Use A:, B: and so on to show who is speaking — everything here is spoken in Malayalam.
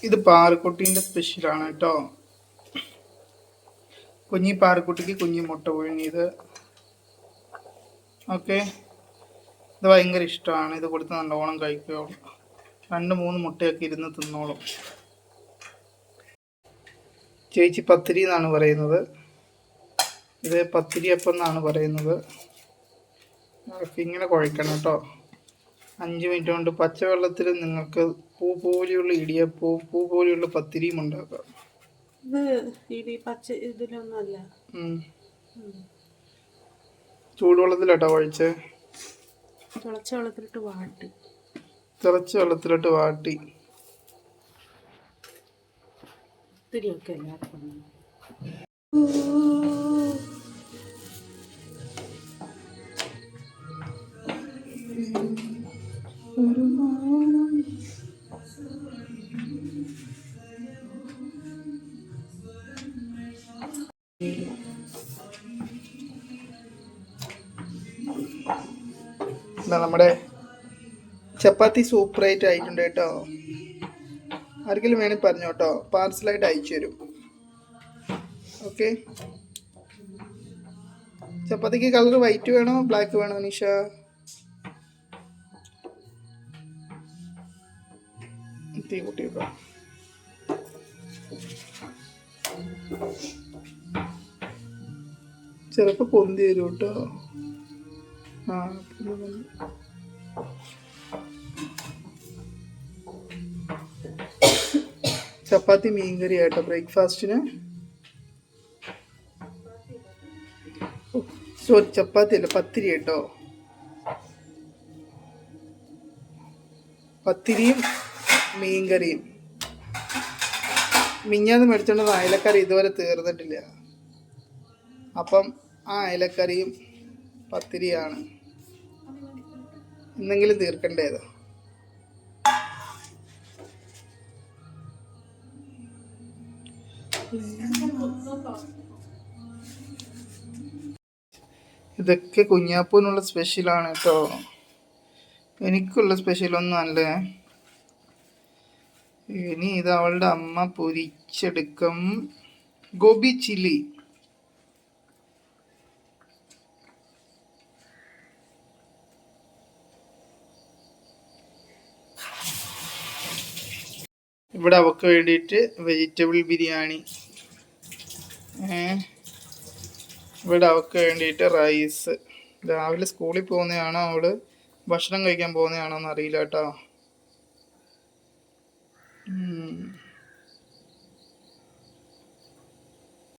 A: ഇത് പാറക്കുട്ടീൻ്റെ സ്പെഷ്യലാണ് കേട്ടോ. കുഞ്ഞി പാറക്കുട്ടിക്ക് കുഞ്ഞി മുട്ട പുഴുങ്ങിയത്. ഓക്കെ, ഇത് ഭയങ്കര ഇഷ്ടമാണ്. ഇത് കൊടുത്ത് നല്ലോണം കഴിക്കുകയുള്ളൂ. 2-3 മുട്ടയൊക്കെ ഇരുന്ന് തിന്നോളും. ചേച്ചി പത്തിരി എന്നാണ് പറയുന്നത്. ഇത് പത്തിരിയപ്പം എന്നാണ് പറയുന്നത്. ഇങ്ങനെ കുഴക്കണം കേട്ടോ. 5 മിനിറ്റ് കൊണ്ട് പച്ചവെള്ളത്തിൽ നിങ്ങൾക്ക് പൂ പോലെയുള്ള ഇടിയപ്പവും പൂ പോലെയുള്ള പത്തിരിയും ഉണ്ടാക്കാം. ചൂടുവെള്ളത്തിലാട്ടോ കുഴച്ച് തിളച്ച വെള്ളത്തിലിട്ട് വാട്ടി നമ്മുടെ ചപ്പാത്തി സൂപ്പറായിട്ട് ആയിട്ടുണ്ട് കേട്ടോ. ആർക്കെങ്കിലും വേണമെങ്കിൽ പറഞ്ഞു കേട്ടോ, പാർസലായിട്ട് അയച്ചു തരും. ഓക്കെ, ചപ്പാത്തിക്ക് കളർ വൈറ്റ് വേണോ ബ്ലാക്ക് വേണോ നിഷ? തീ കൂട്ടി വെക്കാം. ചിലപ്പോൾ പൊന്തി വരും കേട്ടോ. ചപ്പാത്തി മീൻകറി ആട്ടോ ബ്രേക്ക്ഫാസ്റ്റിന്. സോറി, ചപ്പാത്തി അല്ല, പത്തിരി കേട്ടോ. പത്തിരിയും മീൻകറിയും. മിഞ്ഞാന്ന് മേടിച്ചോണ്ടത് അയലക്കറി ഇതുവരെ തീർന്നിട്ടില്ല. അപ്പം ആ അയലക്കറിയും പത്തിരിയാണ് ഇന്നെങ്കിലും തീർക്കേണ്ടത്. ഇതൊക്കെ കുഞ്ഞാപ്പൂനുള്ള സ്പെഷ്യലാണ് കേട്ടോ. എനിക്കുള്ള സ്പെഷ്യലൊന്നും അല്ലേ. ഇനി ഇത് അവളുടെ അമ്മ പൊരിച്ചെടുക്കും. ഗോബി ചില്ലി. ഇവിടെ അവൾക്ക് വേണ്ടിയിട്ട് വെജിറ്റബിൾ ബിരിയാണി. ഇവിടെ അവൾക്ക് വേണ്ടിയിട്ട് റൈസ്. രാവിലെ സ്കൂളിൽ പോകുന്നതാണോ അവള് ഭക്ഷണം കഴിക്കാൻ പോകുന്നതാണോ എന്ന് അറിയില്ല കേട്ടോ.